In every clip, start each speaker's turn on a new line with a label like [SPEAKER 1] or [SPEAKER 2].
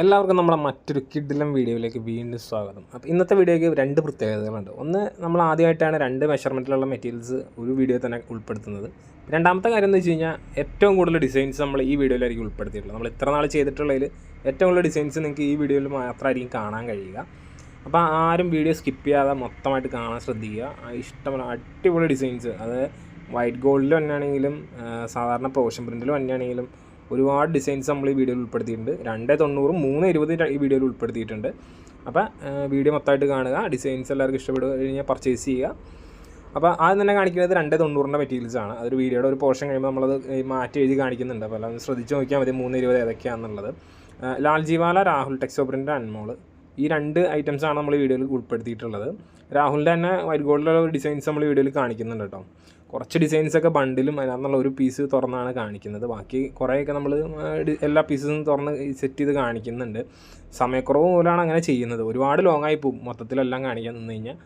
[SPEAKER 1] എല്ലാവർക്കും നമ്മുടെ മറ്റൊരു കിഡിലം വീഡിയോയിലേക്ക് വീണ്ടും സ്വാഗതം. അപ്പോൾ ഇന്നത്തെ വീഡിയോയ്ക്ക് രണ്ട് പ്രത്യേകതകളുണ്ട്. ഒന്ന്, നമ്മൾ ആദ്യമായിട്ടാണ് രണ്ട് മെഷർമെൻറ്റിലുള്ള മെറ്റീരിയൽസ് ഒരു വീഡിയോ തന്നെ ഉൾപ്പെടുത്തുന്നത്. രണ്ടാമത്തെ കാര്യം എന്ന് വെച്ച് കഴിഞ്ഞാൽ ഏറ്റവും കൂടുതൽ ഡിസൈൻസ് നമ്മൾ ഈ വീഡിയോയിലായിരിക്കും ഉൾപ്പെടുത്തിയിട്ടുള്ളത്. നമ്മൾ ഇത്ര നാൾ ചെയ്തിട്ടുള്ളതിൽ ഏറ്റവും കൂടുതൽ ഡിസൈൻസ് നിങ്ങൾക്ക് ഈ വീഡിയോയിൽ മാത്രമായിരിക്കും കാണാൻ കഴിയുക. അപ്പോൾ ആരും വീഡിയോ സ്കിപ്പ് ചെയ്യാതെ മൊത്തമായിട്ട് കാണാൻ ശ്രദ്ധിക്കുക. ഇഷ്ടമുള്ള അടിപൊളി ഡിസൈൻസ്, അത് വൈറ്റ് ഗോൾഡിൽ തന്നെയാണെങ്കിലും സാധാരണ പ്രോഷൻ പ്രിൻറ്റിൽ തന്നെയാണെങ്കിലും ഒരുപാട് ഡിസൈൻസ് നമ്മൾ ഈ വീഡിയോയിൽ ഉൾപ്പെടുത്തിയിട്ടുണ്ട്. 290 320 ഈ വീഡിയോയിൽ ഉൾപ്പെടുത്തിയിട്ടുണ്ട്. അപ്പോൾ വീഡിയോ മൊത്തമായിട്ട് കാണുക. ഡിസൈൻസ് എല്ലാവർക്കും ഇഷ്ടപ്പെടുക കഴിഞ്ഞാൽ പർച്ചേസ് ചെയ്യുക. അപ്പോൾ ആദ്യം തന്നെ കാണിക്കുന്നത് 290 മെറ്റീരിയൽസാണ്. അതൊരു വീഡിയോയുടെ ഒരു പോർഷൻ കഴിയുമ്പോൾ നമ്മളത് മാറ്റി എഴുതി കാണിക്കുന്നുണ്ട്. അപ്പോൾ എല്ലാം ശ്രദ്ധിച്ച് നോക്കിയാൽ മതി 320 ഏതൊക്കെയാണെന്നുള്ളത്. ലാൽജിവാല, രാഹുൽ ടെക്സോ പ്രിൻ്റ്, അൻമോൾ, ഈ രണ്ട് ഐറ്റംസാണ് നമ്മൾ ഈ വീഡിയോയിൽ ഉൾപ്പെടുത്തിയിട്ടുള്ളത്. രാഹുലിൻ്റെ തന്നെ വൈറ്റ് ഗോൾഡിലുള്ള ഒരു ഡിസൈൻസ് നമ്മൾ ഈ വീഡിയോയിൽ കാണിക്കുന്നുണ്ട് കേട്ടോ. കുറച്ച് ഡിസൈൻസൊക്കെ ബണ്ടിലും അതിനകത്തുള്ള ഒരു പീസ് തുറന്നാണ് കാണിക്കുന്നത്. ബാക്കി കുറേയൊക്കെ നമ്മൾ എല്ലാ പീസസും തുറന്ന് സെറ്റ് ചെയ്ത് കാണിക്കുന്നുണ്ട്. സമയക്കുറവ് മൂലമാണ് അങ്ങനെ ചെയ്യുന്നത്. ഒരുപാട് ലോങ്ങായി പോകും മൊത്തത്തിലെല്ലാം കാണിക്കാൻ നിന്ന് കഴിഞ്ഞാൽ.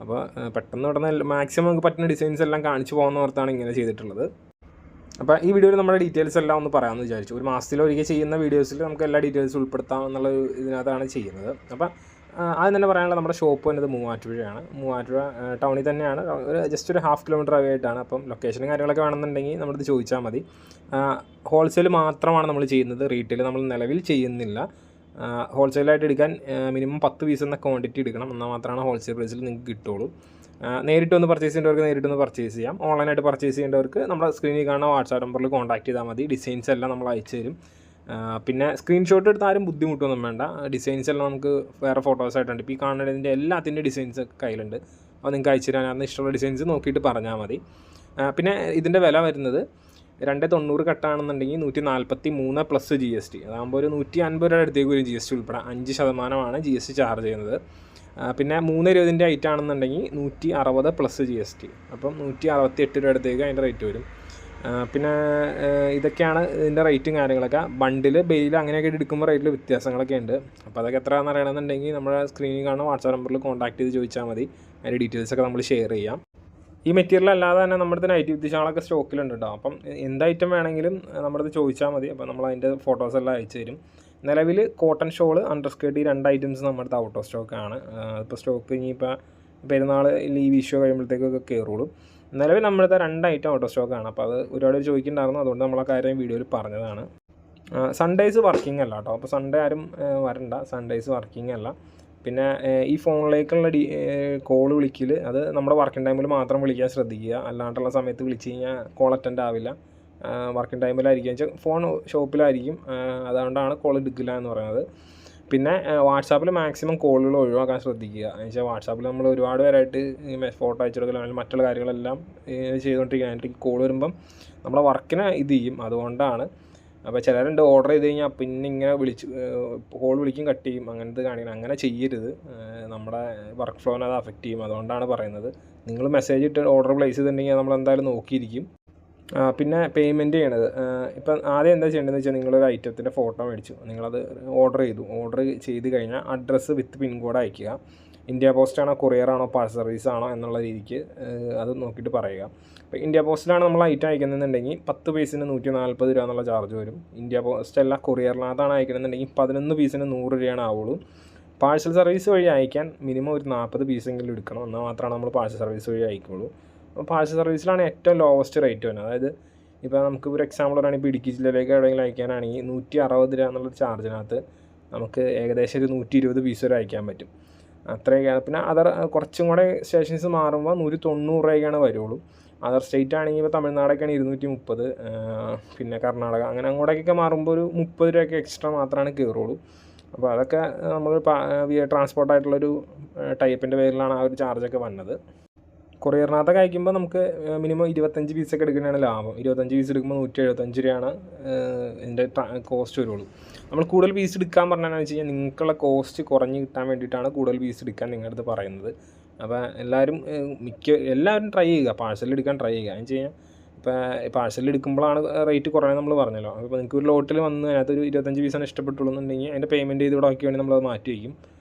[SPEAKER 1] അപ്പോൾ പെട്ടെന്ന് ഉടനെ മാക്സിമം നമുക്ക് പറ്റുന്ന ഡിസൈൻസ് എല്ലാം കാണിച്ചു പോകുന്ന ഓർത്താണ് ഇങ്ങനെ ചെയ്തിട്ടുള്ളത്. അപ്പോൾ ഈ വീഡിയോയിൽ നമ്മുടെ ഡീറ്റെയിൽസ് എല്ലാം ഒന്ന് പറയാമെന്ന് വിചാരിച്ചു. ഒരു മാസത്തിലൊരിക്കൽ ചെയ്യുന്ന വീഡിയോസിൽ നമുക്ക് എല്ലാ ഡീറ്റെയിൽസും ഉൾപ്പെടുത്താം എന്നുള്ള ഇതിനകത്താണ് ചെയ്യുന്നത്. അപ്പോൾ ആദ്യം തന്നെ പറയാനുള്ള നമ്മുടെ ഷോപ്പ് വന്നത് മൂവാറ്റുപുഴയാണ്. മൂവാറ്റുപുഴ ടൗണിൽ തന്നെയാണ്, ഒരു ജസ്റ്റ് ഒരു 1/2 കിലോമീറ്റർ അവേ ആയിട്ടാണ്. അപ്പം ലൊക്കേഷനും കാര്യങ്ങളൊക്കെ വേണമെന്നുണ്ടെങ്കിൽ നമ്മളിത് ചോദിച്ചാൽ മതി. ഹോൾസെയിൽ മാത്രമാണ് നമ്മൾ ചെയ്യുന്നത്, റീറ്റെയിൽ നമ്മൾ നിലവിൽ ചെയ്യുന്നില്ല. ഹോൾസെയിലായിട്ട് എടുക്കാൻ മിനിമം 10 പീസ് എന്ന ക്വാണ്ടിറ്റി എടുക്കണം, എന്നാൽ മാത്രമാണ് ഹോൾസെയിൽ പ്രൈസിൽ നിങ്ങൾക്ക് കിട്ടുള്ളൂ. നേരിട്ട് വന്ന് പർച്ചേസ് ചെയ്യേണ്ടവർക്ക് നേരിട്ട് ഒന്ന് പർച്ചേസ് ചെയ്യാം. ഓൺലൈനായിട്ട് പർച്ചേസ് ചെയ്യേണ്ടവർക്ക് നമ്മുടെ സ്ക്രീനിൽ കാണുന്ന വാട്സാപ്പ് നമ്പറിൽ കോൺടാക്ട് ചെയ്താൽ മതി. ഡിസൈൻസ് എല്ലാം നമ്മൾ അയച്ചു തരും. പിന്നെ സ്ക്രീൻഷോട്ട് എടുത്ത് ആരും ബുദ്ധിമുട്ടൊന്നും വേണ്ട. ഡിസൈൻസ് എല്ലാം നമുക്ക് വേറെ ഫോട്ടോസായിട്ടുണ്ട്. ഇപ്പോൾ ഈ കാണുന്നതിൻ്റെ എല്ലാത്തിൻ്റെ ഡിസൈൻസ് കയ്യിലുണ്ട്. അപ്പോൾ നിങ്ങൾക്ക് അയച്ചു തരാൻ അന്ന് ഇഷ്ടമുള്ള ഡിസൈൻസ് നോക്കിയിട്ട് പറഞ്ഞാൽ മതി. പിന്നെ ഇതിൻ്റെ വില വരുന്നത് 290 കട്ടാണെന്നുണ്ടെങ്കിൽ 143 പ്ലസ് GST. അതാകുമ്പോൾ ഒരു 150 രൂപയുടെ അടുത്തേക്ക് വരും GST ഉൾപ്പെടെ. 5% GST ചാർജ് ചെയ്യുന്നത്. പിന്നെ 320 ഐറ്റം ആണെന്നുണ്ടെങ്കിൽ 160 പ്ലസ് GST. അപ്പം 168 രൂപയുടെ അടുത്തേക്ക് അതിൻ്റെ റേറ്റ് വരും. പിന്നെ ഇതൊക്കെയാണ് ഇതിൻ്റെ റേറ്റും കാര്യങ്ങളൊക്കെ. ബണ്ടിൽ, ബെയിൽ അങ്ങനെയൊക്കെ എടുക്കുമ്പോൾ റേറ്റിൽ വ്യത്യാസങ്ങളൊക്കെ ഉണ്ട്. അപ്പോൾ അതൊക്കെ എത്രയാണെന്ന് അറിയണമെന്നുണ്ടെങ്കിൽ നമ്മുടെ സ്ക്രീനിൽ കാണുന്ന വാട്സാപ്പ് നമ്പറിൽ കോൺടാക്ട് ചെയ്ത് ചോദിച്ചാൽ മതി. അതിൻ്റെ ഡീറ്റെയിൽസൊക്കെ നമ്മൾ ഷെയർ ചെയ്യാം. ഈ മെറ്റീരിയൽ അല്ലാതെ തന്നെ നമ്മുടെ നൈറ്റി വിത്തിശാളൊക്കെ സ്റ്റോക്കിലുണ്ട് കേട്ടോ. അപ്പം എന്ത് ഐറ്റം വേണമെങ്കിലും നമ്മുടെ ഇത് ചോദിച്ചാൽ മതി. അപ്പോൾ നമ്മൾ അതിൻ്റെ ഫോട്ടോസ് എല്ലാം അയച്ചു തരും. നിലവിൽ കോട്ടൺ ഷോൾ, അണ്ടർസ്കേർട്ട്, ഈ 2 ഐറ്റംസ് നമ്മുടെ ഔട്ട് ഓഫ് സ്റ്റോക്കാണ്. ഇപ്പോൾ സ്റ്റോക്ക് ഇനിയിപ്പോൾ പെരുന്നാൾ ഈ വിഷു കഴിയുമ്പോഴത്തേക്കൊക്കെ കയറുള്ളൂ. നിലവിൽ നമ്മുടെ 2 ഐറ്റം ഔട്ട് ഓഫ് സ്റ്റോക്കാണ്. അപ്പോൾ അത് ഒരുപാട് ചോദിക്കുന്നുണ്ടായിരുന്നു, അതുകൊണ്ട് നമ്മൾ ആ കാര്യം വീഡിയോയിൽ പറഞ്ഞതാണ്. സൺഡേസ് വർക്കിംഗ് അല്ല കേട്ടോ. അപ്പോൾ സൺഡേ ആരും വരണ്ട, സൺഡേസ് വർക്കിംഗ് അല്ല. പിന്നെ ഈ ഫോണിലേക്കുള്ള കോൾ വിളിക്കൽ, അത് നമ്മുടെ വർക്കിംഗ് ടൈമിൽ മാത്രം വിളിക്കാൻ ശ്രദ്ധിക്കുക. അല്ലാണ്ടുള്ള സമയത്ത് വിളിച്ച് കഴിഞ്ഞാൽ കോൾ അറ്റൻഡ് ആവില്ല. വർക്കിംഗ് ടൈമിലായിരിക്കും വെച്ചാൽ ഫോൺ ഷോപ്പിലായിരിക്കും, അതുകൊണ്ടാണ് കോൾ എടുക്കില്ല എന്ന് പറയുന്നത്. പിന്നെ വാട്സാപ്പിൽ മാക്സിമം കോളുകൾ ഒഴിവാക്കാൻ ശ്രദ്ധിക്കുക. എന്ന് വെച്ചാൽ വാട്സാപ്പിൽ നമ്മൾ ഒരുപാട് പേരായിട്ട് ഫോട്ടോ അയച്ചു കൊടുക്കലും അല്ലെങ്കിൽ മറ്റുള്ള കാര്യങ്ങളെല്ലാം ചെയ്തുകൊണ്ടിരിക്കുക. എന്നിട്ട് കോൾ വരുമ്പം നമ്മളെ വർക്കിനെ ഇത് ചെയ്യും, അതുകൊണ്ടാണ്. അപ്പോൾ ചിലരുണ്ട് ഓർഡർ ചെയ്ത് കഴിഞ്ഞാൽ പിന്നെ ഇങ്ങനെ കോൾ വിളിക്കും, കട്ട് ചെയ്യും, അങ്ങനത്തെ കാണിക്കണം. അങ്ങനെ ചെയ്യരുത്, നമ്മുടെ വർക്ക് ഫ്ലോനെ അത് അഫക്റ്റ് ചെയ്യും. അതുകൊണ്ടാണ് പറയുന്നത്. നിങ്ങൾ മെസ്സേജ് ഇട്ട് ഓർഡർ പ്ലേസ് ചെയ്തിട്ടുണ്ടെങ്കിൽ നമ്മൾ എന്തായാലും നോക്കിയിരിക്കും. പിന്നെ പേയ്മെൻറ്റ് ചെയ്യണത്, ഇപ്പം ആദ്യം എന്താ ചെയ്യേണ്ടതെന്ന് വെച്ചാൽ നിങ്ങളൊരു ഐറ്റത്തിൻ്റെ ഫോട്ടോ മേടിച്ചു, നിങ്ങളത് ഓർഡർ ചെയ്ത് കഴിഞ്ഞാൽ അഡ്രസ്സ് വിത്ത് പിൻകോഡ് അയയ്ക്കുക. ഇന്ത്യ പോസ്റ്റാണോ, കൊറിയറാണോ, പാഴ്സൽ സർവീസ് ആണോ എന്നുള്ള രീതിക്ക് അത് നോക്കിയിട്ട് പറയുക. ഇപ്പോൾ ഇന്ത്യ പോസ്റ്റിലാണ് നമ്മൾ ഐറ്റം അയക്കുന്നതെന്നുണ്ടെങ്കിൽ 10 പീസിന് 140 രൂപ എന്നുള്ള ചാർജ് വരും. ഇന്ത്യ പോസ്റ്റ് അല്ല കൊറിയറിനകത്താണ് അയക്കണമെന്നുണ്ടെങ്കിൽ 11 പീസിന് 100 രൂപയാണ് ആവുള്ളൂ. പാഴ്സൽ സർവീസ് വഴി അയക്കാൻ മിനിമം ഒരു 40 പീസെങ്കിലും എടുക്കണം, എന്നാൽ മാത്രമാണ് നമ്മൾ പാഴ്സൽ സർവീസ് വഴി അയക്കുള്ളൂ. അപ്പോൾ പാഴ്സൽ സർവീസിലാണ് ഏറ്റവും ലോവസ്റ്റ് റേറ്റ് വരുന്നത്. അതായത് ഇപ്പോൾ നമുക്ക് ഒരു എക്സാമ്പിൾ പറയുകയാണെങ്കിൽ ഇപ്പോൾ ഇടുക്കി ജില്ലയിലേക്ക് എവിടെയെങ്കിലും അയക്കാനാണെങ്കിൽ 160 രൂപ എന്നുള്ള ചാർജിനകത്ത് നമുക്ക് ഏകദേശം ഒരു 120 പീസ് വരെ അയക്കാൻ പറ്റും. അത്രയൊക്കെയാണ്. പിന്നെ കുറച്ചും കൂടെ സ്റ്റേഷൻസ് മാറുമ്പോൾ 190 രൂപയ്ക്കാണ് വരുള്ളൂ. അതർ സ്റ്റേറ്റ് ആണെങ്കിൽ ഇപ്പോൾ തമിഴ്നാടൊക്കെയാണ് 230, പിന്നെ കർണാടക അങ്ങനെ അങ്ങോട്ടേക്കൊക്കെ മാറുമ്പോൾ ഒരു 30 രൂപയൊക്കെ എക്സ്ട്രാ മാത്രമാണ് കയറുള്ളൂ. അപ്പോൾ അതൊക്കെ നമ്മൾ ട്രാൻസ്പോർട്ടായിട്ടുള്ളൊരു ടൈപ്പിൻ്റെ പേരിലാണ് ആ ഒരു ചാർജൊക്കെ വന്നത്. കൊറിയറിനകത്തൊക്കെ അയക്കുമ്പോൾ നമുക്ക് മിനിമം 25 പീസൊക്കെ എടുക്കുന്നതാണ് ലാഭം. 25 പീസ് എടുക്കുമ്പോൾ 175 രൂപയാണ് ഇതിൻ്റെ കോസ്റ്റ് വരുള്ളൂ. നമ്മൾ കൂടുതൽ പീസ് എടുക്കാൻ പറഞ്ഞാൽ വെച്ച് കഴിഞ്ഞാൽ നിങ്ങൾക്കുള്ള കോസ്റ്റ് കുറഞ്ഞ് കിട്ടാൻ വേണ്ടിയിട്ടാണ് കൂടുതൽ പീസ് എടുക്കാൻ നിങ്ങളുടെ അടുത്ത് പറയുന്നത്. അപ്പോൾ എല്ലാവരും ട്രൈ ചെയ്യുക, പാഴ്സൽ എടുക്കാൻ ട്രൈ ചെയ്യുക. എന്ന് വെച്ച് കഴിഞ്ഞാൽ ഇപ്പോൾ പാഴ്സൽ എടുക്കുമ്പോഴാണ് റേറ്റ് കുറയുന്നത് നമ്മൾ പറഞ്ഞല്ലോ. അപ്പോൾ നിങ്ങൾക്ക് ഒരു ലോട്ടിൽ വന്ന് അതിനകത്തൊരു 25 പീസാണ് ഇഷ്ടപ്പെട്ടുള്ളൂ എന്നുണ്ടെങ്കിൽ അതിൻ്റെ പേയ്മെൻറ്റ് ചെയ്ത് ഇവിടെ ആക്കി വേണ്ടി നമ്മളത് മാറ്റി വയ്ക്കും.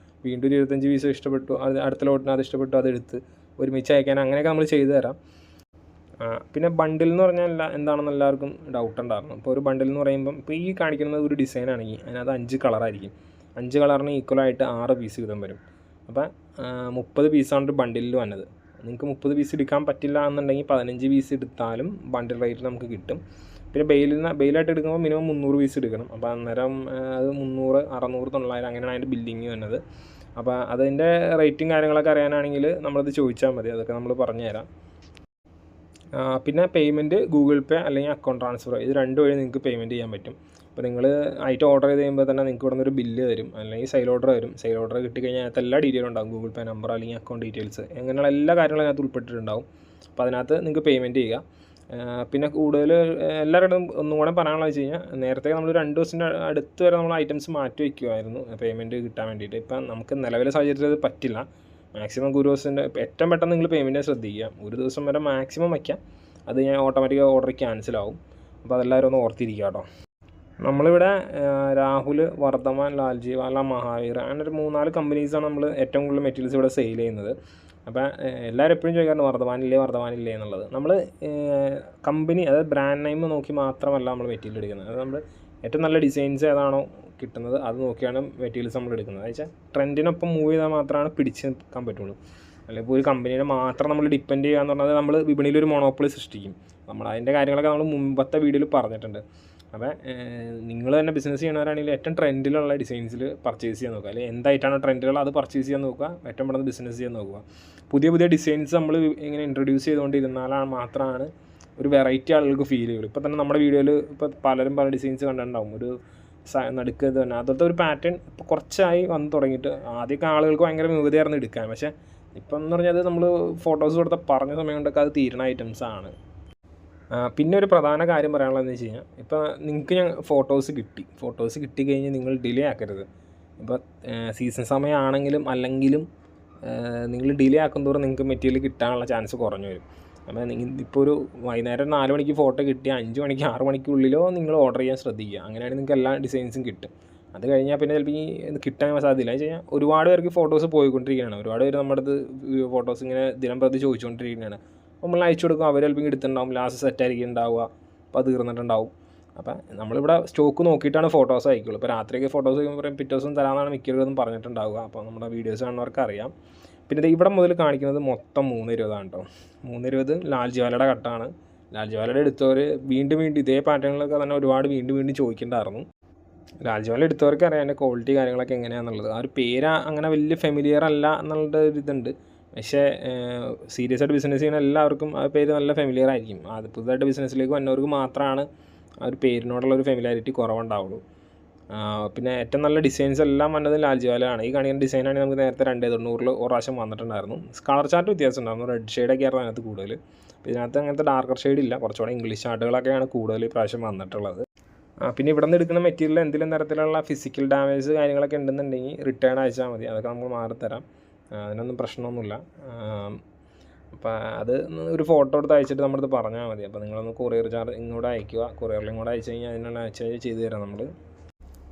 [SPEAKER 1] വീണ്ടും 25 പീസ് ഇഷ്ടപ്പെട്ടു, അത് അടുത്ത ലോട്ടിന് അത് ഇഷ്ടപ്പെട്ടു, അതെടുത്ത് ഒരുമിച്ച് അയക്കാൻ അങ്ങനെയൊക്കെ നമ്മൾ ചെയ്തു തരാം. പിന്നെ ബണ്ടിൽ എന്ന് പറഞ്ഞാൽ എന്താണെന്ന് എല്ലാവർക്കും ഡൗട്ട് ഉണ്ടായിരുന്നു. അപ്പോൾ ഒരു ബണ്ടിൽ എന്ന് പറയുമ്പം ഇപ്പോൾ ഈ കാണിക്കുന്നത് ഒരു ഡിസൈൻ ആണെങ്കിൽ അതിനകത്ത് 5 കളറായിരിക്കും. 5 കളറിന് ഈക്വലായിട്ട് 6 പീസ് വീതം വരും. അപ്പോൾ 30 പീസാണ് ഒരു ബണ്ടിലിൽ വന്നത്. നിങ്ങൾക്ക് 30 പീസ് എടുക്കാൻ പറ്റില്ല എന്നുണ്ടെങ്കിൽ 15 പീസ് എടുത്താലും ബണ്ടിൽ റേറ്റിൽ നമുക്ക് കിട്ടും. പിന്നെ ബെയിലായിട്ട് എടുക്കുമ്പോൾ മിനിമം 300 പീസ് എടുക്കണം. അപ്പോൾ അന്നേരം അത് 300, 600, 900 അങ്ങനെയാണ് അതിൻ്റെ ബില്ലിങ് വന്നത്. അപ്പോൾ അതിൻ്റെ റേറ്റും കാര്യങ്ങളൊക്കെ അറിയാനാണെങ്കിൽ നമ്മളത് ചോദിച്ചാൽ മതി, അതൊക്കെ നമ്മൾ പറഞ്ഞുതരാം. പിന്നെ പേയ്മെൻറ്റ് ഗൂഗിൾ പേ അല്ലെങ്കിൽ അക്കൗണ്ട് ട്രാൻസ്ഫർ, ഇത് 2 വഴി നിങ്ങൾക്ക് പേയ്മെൻറ്റ് ചെയ്യാൻ പറ്റും. അപ്പോൾ നിങ്ങൾ ഐറ്റം ഓർഡർ ചെയ്ത് കഴിയുമ്പോൾ തന്നെ നിങ്ങൾക്ക് ഇവിടെ നിന്നൊരു ബില്ല് തരും, അല്ലെങ്കിൽ സെയിൽ ഓർഡർ വരും. സെയിൽ ഓർഡർ കിട്ടിക്കഴിഞ്ഞാൽ അതിനകത്ത് എല്ലാ ഡീറ്റെയിലും ഉണ്ടാകും, ഗൂഗിൾ പേ നമ്പർ അല്ലെങ്കിൽ അക്കൗണ്ട് ഡീറ്റെയിൽസ്, അങ്ങനെയുള്ള എല്ലാ കാര്യങ്ങളും അതിനകത്ത് ഉൾപ്പെട്ടിട്ടുണ്ടാവും. അപ്പോൾ അതിനകത്ത് നിങ്ങൾക്ക് പേയ്മെൻറ്റ് ചെയ്യുക. പിന്നെ കൂടുതൽ എല്ലാവരുടെയും ഒന്നും കൂടെ പറയാനുള്ളത് വെച്ച് കഴിഞ്ഞാൽ, നേരത്തെ നമ്മൾ 2 ദിവസത്തിൻ്റെ അടുത്ത് വരെ നമ്മൾ ഐറ്റംസ് മാറ്റി വയ്ക്കുമായിരുന്നു പേയ്മെൻറ്റ് കിട്ടാൻ വേണ്ടിയിട്ട്. ഇപ്പം നമുക്ക് നിലവിലെ സാഹചര്യത്തിൽ അത് പറ്റില്ല. മാക്സിമം ഒരു ദിവസത്തിൻ്റെ ഏറ്റവും പെട്ടെന്ന് നിങ്ങൾ പേയ്മെൻറ്റ് ശ്രദ്ധിക്കുക. ഒരു ദിവസം വരെ മാക്സിമം വയ്ക്കാം, അത് ഞാൻ ഓട്ടോമാറ്റിക്കായി ഓർഡർ ക്യാൻസലാവും. അപ്പോൾ അതെല്ലാവരും ഒന്ന് ഓർത്തിരിക്കുക കേട്ടോ. നമ്മളിവിടെ രാഹുൽ, വർദ്ധമാൻ, ലാൽജിവാല, മഹാവീർ അങ്ങനെ ഒരു 3-4 കമ്പനീസാണ് നമ്മൾ ഏറ്റവും കൂടുതൽ മെറ്റീരിയൽസ് ഇവിടെ സെയിൽ ചെയ്യുന്നത്. അപ്പോൾ എല്ലാവരും എപ്പോഴും ചോദിക്കാറുണ്ട് വർദ്ധമാനില്ലേ എന്നുള്ളത്. നമ്മൾ കമ്പനി, അതായത് ബ്രാൻഡ് നെയിം നോക്കി മാത്രമല്ല നമ്മൾ മെറ്റീരിയൽ എടുക്കുന്നത്. അത് നമ്മൾ ഏറ്റവും നല്ല ഡിസൈൻസ് ഏതാണോ കിട്ടുന്നത് അത് നോക്കിയാണ് മെറ്റീരിയൽസ് നമ്മൾ എടുക്കുന്നത്. അത് വെച്ചാൽ ട്രെൻഡിനൊപ്പം മൂവ് ചെയ്താൽ മാത്രമാണ് പിടിച്ച് നിൽക്കാൻ പറ്റുള്ളൂ. അല്ലെങ്കിൽ ഇപ്പോൾ ഒരു കമ്പനീനെ മാത്രം നമ്മൾ ഡിപ്പെൻഡ് ചെയ്യുക എന്ന് പറഞ്ഞാൽ നമ്മൾ വിപണിയിലൊരു മൊണോപ്പൊളി സൃഷ്ടിക്കും. നമ്മൾ അതിൻ്റെ കാര്യങ്ങളൊക്കെ നമ്മൾ മുമ്പത്തെ വീഡിയോയിൽ പറഞ്ഞിട്ടുണ്ട്. അപ്പോൾ നിങ്ങൾ തന്നെ ബിസിനസ് ചെയ്യണവരാണെങ്കിൽ ഏറ്റവും ട്രെൻഡിലുള്ള ഡിസൈൻസിൽ പർച്ചേസ് ചെയ്യാൻ നോക്കുക, അല്ലെങ്കിൽ എന്തായിട്ടാണ് ട്രെൻഡിലുള്ള അത് പർച്ചേസ് ചെയ്യാൻ നോക്കുക, ഏറ്റവും പെട്ടെന്ന് ബിസിനസ് ചെയ്യാൻ നോക്കുക. പുതിയ ഡിസൈൻസ് നമ്മൾ ഇങ്ങനെ ഇൻട്രൊഡ്യൂസ് ചെയ്തുകൊണ്ടിരുന്നാലാണ് മാത്രമാണ് ഒരു വെറൈറ്റി ആളുകൾക്ക് ഫീൽ ചെയ്യുള്ളൂ. ഇപ്പോൾ തന്നെ നമ്മുടെ വീഡിയോയിൽ ഇപ്പോൾ പലരും പല ഡിസൈൻസ് കണ്ടിട്ടുണ്ടാവും, ഒരു നടുക്ക് തന്നെ അതുപോലത്തെ ഒരു പാറ്റേൺ ഇപ്പോൾ കുറച്ചായി വന്ന് തുടങ്ങിയിട്ട്. ആദ്യമൊക്കെ ആളുകൾക്ക് ഭയങ്കര മികതയായിരുന്നു എടുക്കാൻ, പക്ഷേ ഇപ്പം എന്ന് പറഞ്ഞാൽ നമ്മൾ ഫോട്ടോസ് കൊടുത്ത പറഞ്ഞ സമയം കൊണ്ടൊക്കെ അത് തീരുന്ന ഐറ്റംസാണ്. പിന്നെ ഒരു പ്രധാന കാര്യം പറയാനുള്ളതെന്ന് വെച്ച് കഴിഞ്ഞാൽ, ഇപ്പോൾ നിങ്ങൾക്ക് ഞാൻ ഫോട്ടോസ് കിട്ടിക്കഴിഞ്ഞാൽ നിങ്ങൾ ഡിലേ ആക്കരുത്. ഇപ്പോൾ സീസൺ സമയമാണെങ്കിലും അല്ലെങ്കിലും നിങ്ങൾ ഡിലേ ആക്കുന്തോറും നിങ്ങൾക്ക് മെറ്റീരിയൽ കിട്ടാനുള്ള ചാൻസ് കുറഞ്ഞു വരും. അപ്പോൾ ഇപ്പോൾ ഒരു വൈകുന്നേരം 4 മണിക്ക് ഫോട്ടോ കിട്ടിയ 5 മണിക്ക് 6 മണിക്കുള്ളിലോ നിങ്ങൾ ഓർഡർ ചെയ്യാൻ ശ്രദ്ധിക്കുക. അങ്ങനെയാണെങ്കിൽ നിങ്ങൾക്ക് എല്ലാ ഡിസൈൻസും കിട്ടും. അത് കഴിഞ്ഞാൽ പിന്നെ ചിലപ്പോൾ ഈ കിട്ടാൻ സാധ്യതയില്ല. എന്ന് വെച്ച് കഴിഞ്ഞാൽ ഒരുപാട് പേർക്ക് ഫോട്ടോസ് പോയിക്കൊണ്ടിരിക്കുകയാണ്, ഒരുപാട് പേര് നമ്മുടെ അടുത്ത് ഫോട്ടോസ് ഇങ്ങനെ ദിനം പ്രതി ചോദിച്ചുകൊണ്ടിരിക്കുകയാണ്. നമ്മൾ അയച്ചു കൊടുക്കും, അവർ ചിലപ്പോൾ എടുത്തിട്ടുണ്ടാവും, ലാസ്റ്റ് സെറ്റായിരിക്കും ഉണ്ടാവുക, അപ്പോൾ അത് തീർന്നിട്ടുണ്ടാവും. അപ്പം നമ്മളിവിടെ സ്റ്റോക്ക് നോക്കിയിട്ടാണ് ഫോട്ടോസ് അയക്കുള്ളൂ. ഇപ്പോൾ രാത്രിയൊക്കെ ഫോട്ടോസ് പറയും പിറ്റേ ദിവസം തരാമെന്നാണ് മിക്കവരും പറഞ്ഞിട്ടുണ്ടാവുക. അപ്പോൾ നമ്മുടെ വീഡിയോസ് കാണുന്നവർക്ക് അറിയാം. പിന്നെ ഇവിടെ മുതൽ കാണിക്കുന്നത് മൊത്തം 320 കേട്ടോ. 320 ലാൽജിവാലയുടെ കട്ടാണ്. ലാൽജിവാലയുടെ എടുത്തവർ വീണ്ടും ഇതേ പാറ്റേണിലൊക്കെ തന്നെ ഒരുപാട് വീണ്ടും ചോദിക്കേണ്ടായിരുന്നു. ലാൽജിവാല എടുത്തവർക്ക് അറിയാം അതിൻ്റെ ക്വാളിറ്റി കാര്യങ്ങളൊക്കെ എങ്ങനെയാണെന്നുള്ളത്. ആ ഒരു പേര് അങ്ങനെ വലിയ ഫെമിലിയർ അല്ല എന്നുള്ള ഒരു ഇതുണ്ട്. പക്ഷേ സീരിയസ് ആയിട്ട് ബിസിനസ് ചെയ്യുന്ന എല്ലാവർക്കും ആ പേര് നല്ല ഫെമിലിയർ ആയിരിക്കും. അത് പുതുതായിട്ട് ബിസിനസ്സിലേക്ക് വന്നവർക്ക് മാത്രമാണ് ആ ഒരു പേരിനോടുള്ള ഒരു ഫെമിലിയാരിറ്റി കുറവുണ്ടാവുള്ളൂ. പിന്നെ ഏറ്റവും നല്ല ഡിസൈൻസ് എല്ലാം വന്നത് ലാൽജിവാലയാണ്. ഈ കാണിക്കുന്ന ഡിസൈനാണെങ്കിൽ നമുക്ക് നേരത്തെ 290 ഒരു പ്രാവശ്യം വന്നിട്ടുണ്ടായിരുന്നു. കളർ ചാർട്ട് വ്യത്യാസം ഉണ്ടായിരുന്നു, റെഡ് ഷെയ്ഡൊക്കെ ആയിരുന്നു അതിനകത്ത് കൂടുതൽ. ഇതിനകത്ത് അങ്ങനത്തെ ഡാർക്കർ ഷെയ്ഡ് ഇല്ല, കുറച്ചുകൂടെ ഇംഗ്ലീഷ് ചാർട്ടുകളൊക്കെയാണ് കൂടുതൽ ഈ പ്രാവശ്യം വന്നിട്ടുള്ളത്. പിന്നെ ഇവിടെ നിന്ന് എടുക്കുന്ന മെറ്റീരിയൽ എന്തെങ്കിലും തരത്തിലുള്ള ഫിസിക്കൽ ഡാമേജ് കാര്യങ്ങളൊക്കെ ഉണ്ടെന്നുണ്ടെങ്കിൽ റിട്ടേൺ അയച്ചാൽ മതി, അതൊക്കെ നമുക്ക് മാറിത്തരാം, അതിനൊന്നും പ്രശ്നമൊന്നുമില്ല. അപ്പോൾ അത് ഒരു ഫോട്ടോ എടുത്ത് അയച്ചിട്ട് നമ്മളത് പറഞ്ഞാൽ മതി. അപ്പോൾ നിങ്ങളൊന്ന് കൊറിയർ ചാർജ് ഇങ്ങോട്ട് അയക്കുക, കൊറിയറിൽ ഇങ്ങോട്ട് അയച്ചു കഴിഞ്ഞാൽ അതിനുള്ള ചെയ്ത് തരാം നമ്മൾ.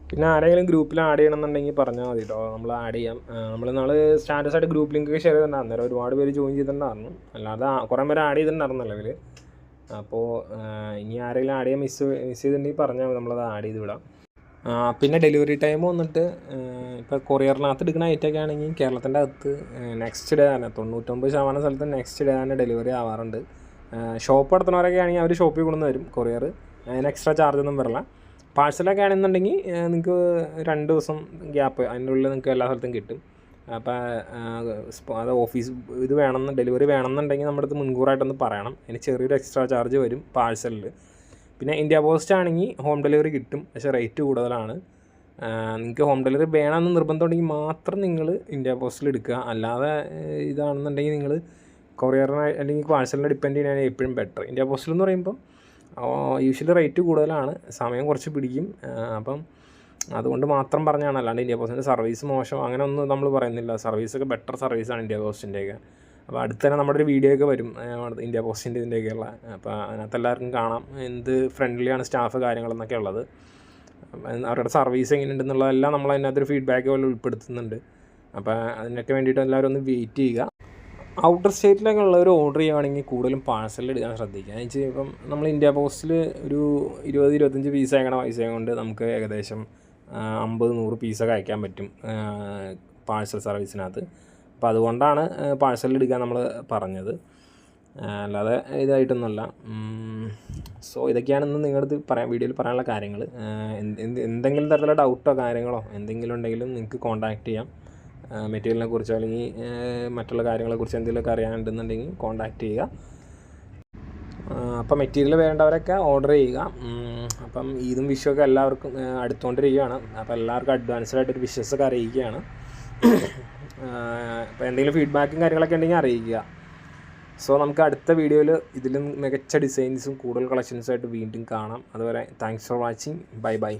[SPEAKER 1] പിന്നെ ആരെങ്കിലും ഗ്രൂപ്പിൽ ആഡ് ചെയ്യണമെന്നുണ്ടെങ്കിൽ പറഞ്ഞാൽ മതി കേട്ടോ, നമ്മൾ ആഡ് ചെയ്യാം. നമ്മൾ നാളെ സ്റ്റാറ്റസായിട്ട് ഗ്രൂപ്പ് ലിങ്കൊക്കെ ഷെയർ ചെയ്തിട്ടുണ്ട്, അന്നേരം ഒരുപാട് പേര് ജോയിൻ ചെയ്തിട്ടുണ്ടായിരുന്നു, അല്ലാതെ കുറേ പേര് ആഡ് ചെയ്തിട്ടുണ്ടായിരുന്നല്ലോ ഇവർ. അപ്പോൾ ഇനി ആരെങ്കിലും ആഡ് ചെയ്യാൻ മിസ് ചെയ്തിട്ടുണ്ടെങ്കിൽ പറഞ്ഞാൽ മതി, നമ്മളത് ആഡ് ചെയ്ത് വിടാം. പിന്നെ ഡെലിവറി ടൈം വന്നിട്ട് ഇപ്പോൾ കൊറിയറിനകത്ത് എടുക്കുന്ന ഐറ്റമൊക്കെ ആണെങ്കിൽ കേരളത്തിൻ്റെ അകത്ത് നെക്സ്റ്റ് ഡേ തന്നെ 99% സ്ഥലത്ത് നെക്സ്റ്റ് ഡേ തന്നെ ഡെലിവറി ആവാറുണ്ട്. ഷോപ്പ് നടത്തുന്നവരൊക്കെ ആണെങ്കിൽ അവർ ഷോപ്പിൽ കൊണ്ടുവന്ന് തരും കൊറിയർ, അതിന് എക്സ്ട്രാ ചാർജൊന്നും വരില്ല. പാഴ്സലൊക്കെ ആണെന്നുണ്ടെങ്കിൽ നിങ്ങൾക്ക് 2 ദിവസം ഗ്യാപ്പ് അതിൻ്റെ ഉള്ളിൽ നിങ്ങൾക്ക് എല്ലാ സ്ഥലത്തും കിട്ടും. അപ്പോൾ അത് ഓഫീസ് ഇത് ഡെലിവറി വേണമെന്നുണ്ടെങ്കിൽ നമ്മുടെ അടുത്ത് മുൻകൂറായിട്ടൊന്ന് പറയണം, അതിന് ചെറിയൊരു എക്സ്ട്രാ ചാർജ് വരും പാഴ്സലിൽ. പിന്നെ ഇന്ത്യ പോസ്റ്റ് ആണെങ്കിൽ ഹോം ഡെലിവറി കിട്ടും, പക്ഷേ റേറ്റ് കൂടുതലാണ്. നിങ്ങൾക്ക് ഹോം ഡെലിവറി വേണമെന്ന് നിർബന്ധമുണ്ടെങ്കിൽ മാത്രം നിങ്ങൾ ഇന്ത്യ പോസ്റ്റിൽ എടുക്കുക, അല്ലാതെ ഇതാണെന്നുണ്ടെങ്കിൽ നിങ്ങൾ കൊറിയറിനെ അല്ലെങ്കിൽ പാഴ്സലിനെ ഡിപ്പെൻഡ് ചെയ്യാനാണ് എപ്പോഴും ബെറ്റർ. ഇന്ത്യ പോസ്റ്റിൽ എന്ന് പറയുമ്പം യൂഷ്വലി റേറ്റ് കൂടുതലാണ്, സമയം കുറച്ച് പിടിക്കും. അപ്പം അതുകൊണ്ട് മാത്രം പറഞ്ഞാണ്, അല്ലാണ്ട് ഇന്ത്യ പോസ്റ്റിൻ്റെ സർവീസ് മോശം അങ്ങനെ ഒന്നും നമ്മൾ പറയുന്നില്ല. സർവീസൊക്കെ ബെറ്റർ സർവീസാണ് ഇന്ത്യ പോസ്റ്റിൻ്റെയൊക്കെ. അപ്പോൾ അടുത്ത് തന്നെ നമ്മുടെ ഒരു വീഡിയോ ഒക്കെ വരും ഇന്ത്യ പോസ്റ്റിൻ്റെ ഇതിൻ്റെയൊക്കെയുള്ള. അപ്പോൾ അതിനകത്ത് എല്ലാവർക്കും കാണാം എന്ത് ഫ്രണ്ട്ലിയാണ് സ്റ്റാഫ് കാര്യങ്ങളെന്നൊക്കെ ഉള്ളത്, അവരുടെ സർവീസ് എങ്ങനെയുണ്ടെന്നുള്ളതെല്ലാം നമ്മൾ അതിനകത്തൊരു ഫീഡ്ബാക്ക് പോലെ ഉൾപ്പെടുത്തുന്നുണ്ട്. അപ്പോൾ അതിനൊക്കെ വേണ്ടിയിട്ട് എല്ലാവരും ഒന്ന് വെയിറ്റ് ചെയ്യുക. ഔട്ടർ സ്റ്റേറ്റിലൊക്കെ ഉള്ളവർ ഓർഡർ ചെയ്യുകയാണെങ്കിൽ കൂടുതലും പാഴ്സലിൽ എടുക്കാൻ ശ്രദ്ധിക്കുക. എന്ന് വെച്ചാൽ ഇപ്പം നമ്മൾ ഇന്ത്യ പോസ്റ്റിൽ ഒരു 20-25 പീസ് അയക്കണ പൈസ കൊണ്ട് നമുക്ക് ഏകദേശം 50-100 പീസൊക്കെ അയക്കാൻ പറ്റും പാഴ്സൽ സർവീസിനകത്ത്. അപ്പോൾ അതുകൊണ്ടാണ് പാഴ്സൽ എടുക്കാൻ നമ്മൾ പറഞ്ഞത്, അല്ലാതെ ഇതായിട്ടൊന്നുമല്ല. സോ ഇതൊക്കെയാണ് ഇന്ന് നിങ്ങളടുത്ത് വീഡിയോയിൽ പറയാനുള്ള കാര്യങ്ങൾ. എന്തെങ്കിലും തരത്തിലുള്ള ഡൗട്ടോ കാര്യങ്ങളോ എന്തെങ്കിലും ഉണ്ടെങ്കിലും നിങ്ങൾക്ക് കോൺടാക്റ്റ് ചെയ്യാം. മെറ്റീരിയലിനെ കുറിച്ചോ അല്ലെങ്കിൽ മറ്റുള്ള കാര്യങ്ങളെക്കുറിച്ച് എന്തെങ്കിലുമൊക്കെ അറിയാനുണ്ടെന്നുണ്ടെങ്കിൽ കോൺടാക്റ്റ് ചെയ്യുക. അപ്പോൾ മെറ്റീരിയൽ വേണ്ടവരൊക്കെ ഓർഡർ ചെയ്യുക. അപ്പം ഈദും വിഷുവൊക്കെ എല്ലാവർക്കും അടുത്തുകൊണ്ടിരിക്കുകയാണ്. അപ്പോൾ എല്ലാവർക്കും അഡ്വാൻസ്ഡായിട്ടൊരു വിഷസൊക്കെ അറിയിക്കുകയാണ്. അപ്പോൾ എന്തെങ്കിലും ഫീഡ്ബാക്കും കാര്യങ്ങളൊക്കെ ഉണ്ടെങ്കിൽ അറിയിക്കുക. സോ നമുക്ക് അടുത്ത വീഡിയോയിൽ ഇതിലും മികച്ച ഡിസൈൻസും കൂടുതൽ കളക്ഷൻസുമായിട്ട് വീണ്ടും കാണാം. അതുവരെ thanks for watching. Bye bye.